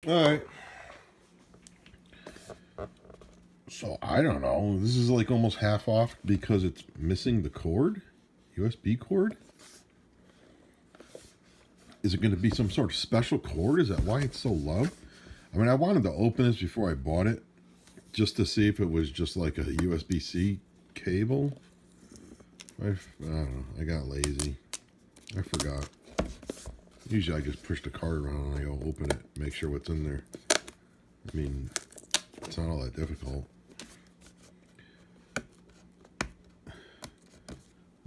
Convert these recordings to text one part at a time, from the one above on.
Alright. So, I don't know. This is like almost half off because it's missing the cord? USB cord? Is it going to be some sort of special cord? Is that why it's so low? I mean, I wanted to open this before I bought it, just to see if it was just like a USB-C cable. I don't know. I got lazy. I forgot. Usually I just push the card around and I go open it, make sure what's in there. I mean, it's not all that difficult.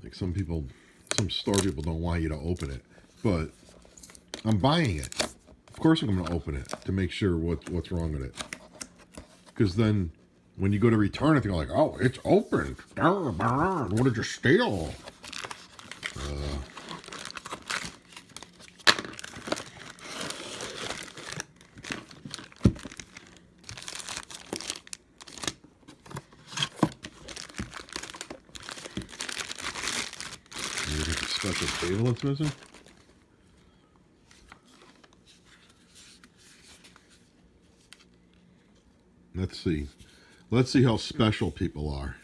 Like some store people don't want you to open it, but I'm buying it. Of course I'm going to open it to make sure what's wrong with it. Because then when you go to return it, you're like, oh, it's open. What did you steal? You think it's special cable that's missing? Let's see. Let's see how special people are.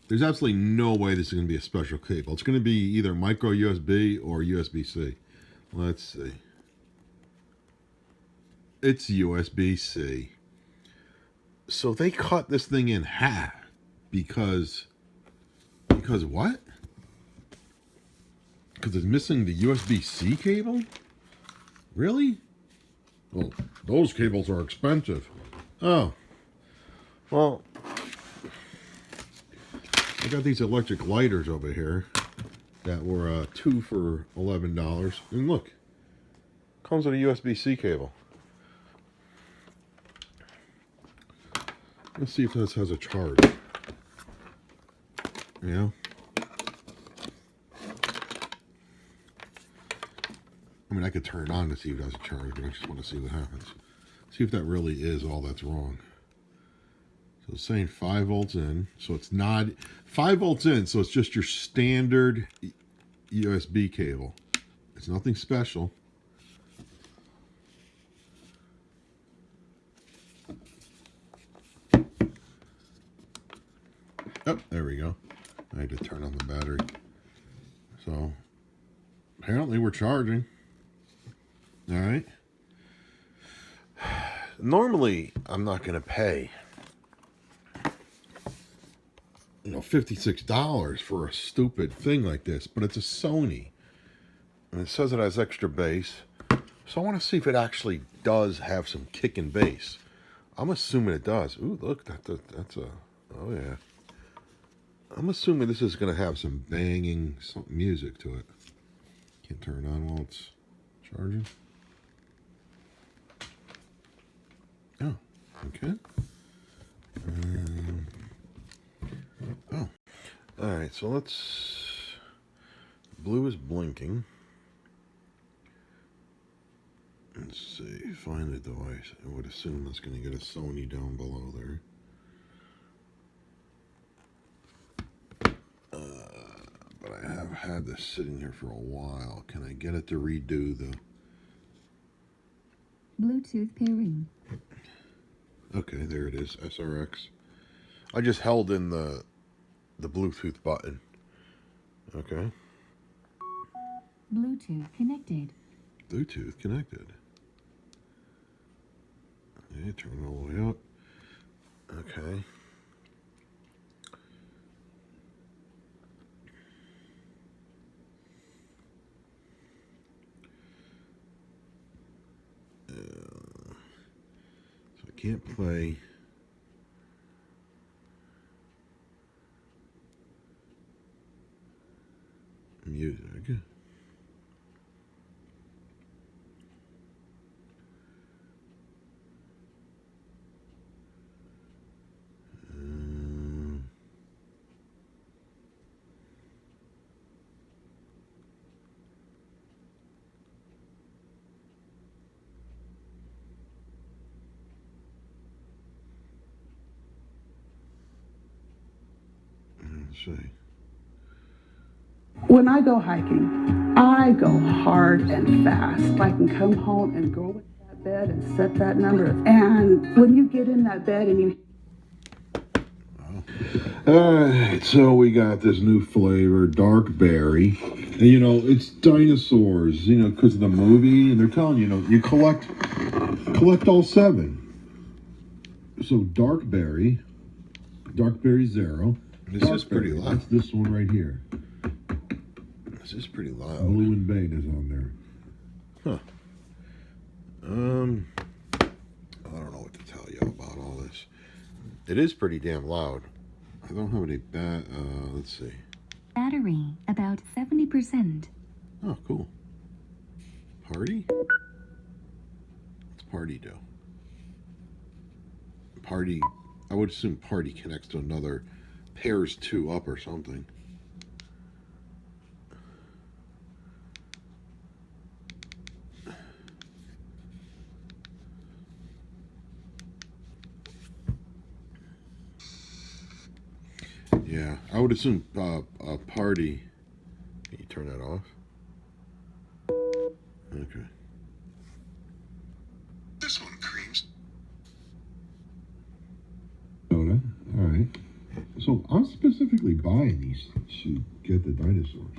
There's absolutely no way this is going to be a special cable. It's going to be either micro USB or USB-C. Let's see. It's USB-C. So they cut this thing in half because what? Because it's missing the USB-C cable? Really? Well, those cables are expensive. Oh. Well, I got these electric lighters over here that were 2 for $11. And look, comes with a USB-C cable. Let's see if this has a charge. Yeah. I mean, I could turn it on to see if it has a charge, but I just want to see what happens. See if that really is all that's wrong. So it's saying 5 volts in, so it's not 5 volts in, so it's just your standard USB cable. It's nothing special. Oh, there we go. I had to turn on the battery. So apparently we're charging. All right. Normally, I'm not going to pay, $56 for a stupid thing like this, but it's a Sony, and it says it has extra bass. So I want to see if it actually does have some kick and bass. I'm assuming it does. Ooh, look, that's a, oh yeah. I'm assuming this is going to have some banging music to it. Can't turn it on while it's charging. Oh, okay. Oh, all right. So let's. Blue is blinking. Let's see. Find the device. I would assume that's going to get a Sony down below there. But I have had this sitting here for a while. Can I get it to redo the Bluetooth pairing? Okay, there it is. SRX. I just held in the Bluetooth button. Okay. Bluetooth connected. Bluetooth connected. Okay, turn it all the way up. Okay. So I can't play. Music. Let's see. When I go hiking, I go hard and fast. I can come home and go with that bed and set that number. And when you get in that bed and you... Alright, so we got this new flavor, dark berry. And you know, it's dinosaurs, you know, because of the movie, and they're telling you, you know, you collect all 7. So dark berry zero. This is pretty loud. That's this one right here. This is pretty loud. Blue and Bait is on there. Huh. I don't know what to tell you about all this. It is pretty damn loud. I don't have any bad. Let's see. Battery, about 70%. Oh, cool. Party? What's party do? Party. I would assume party connects to another. Pairs 2 up or something. Yeah, I would assume party. Can you turn that off? Okay. This one creams. Soda. Alright. So I'm specifically buying these to get the dinosaurs.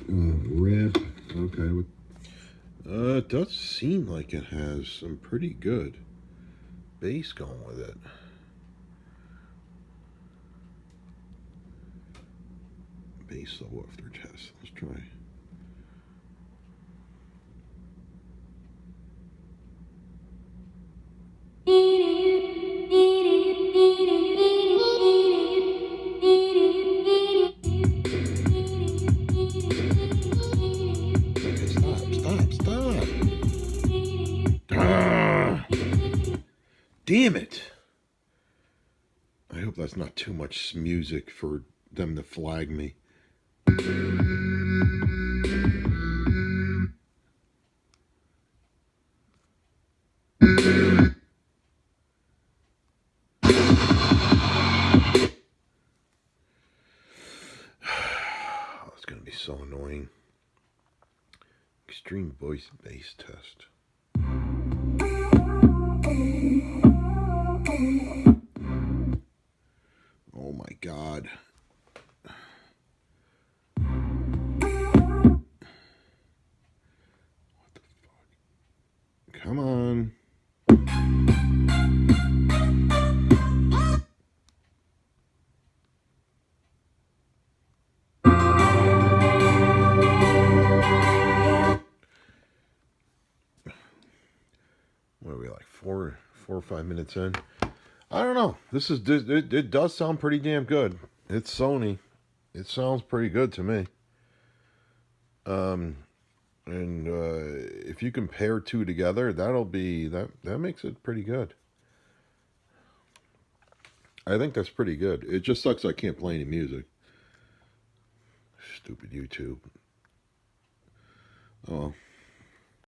Rip. Okay. It does seem like it has some pretty good bass going with it. Bass subwoofer test. Let's try. Okay, stop. Ah, damn it. I hope that's not too much music for them to flag me. It's going to be so annoying. Extreme voice bass test. Oh my God. What the fuck? Come on. What are we, like 4 or 5 minutes in? I don't know. It does sound pretty damn good. It's Sony. It sounds pretty good to me. And if you can pair 2 together, that makes it pretty good. I think that's pretty good. It just sucks I can't play any music. Stupid YouTube. Oh.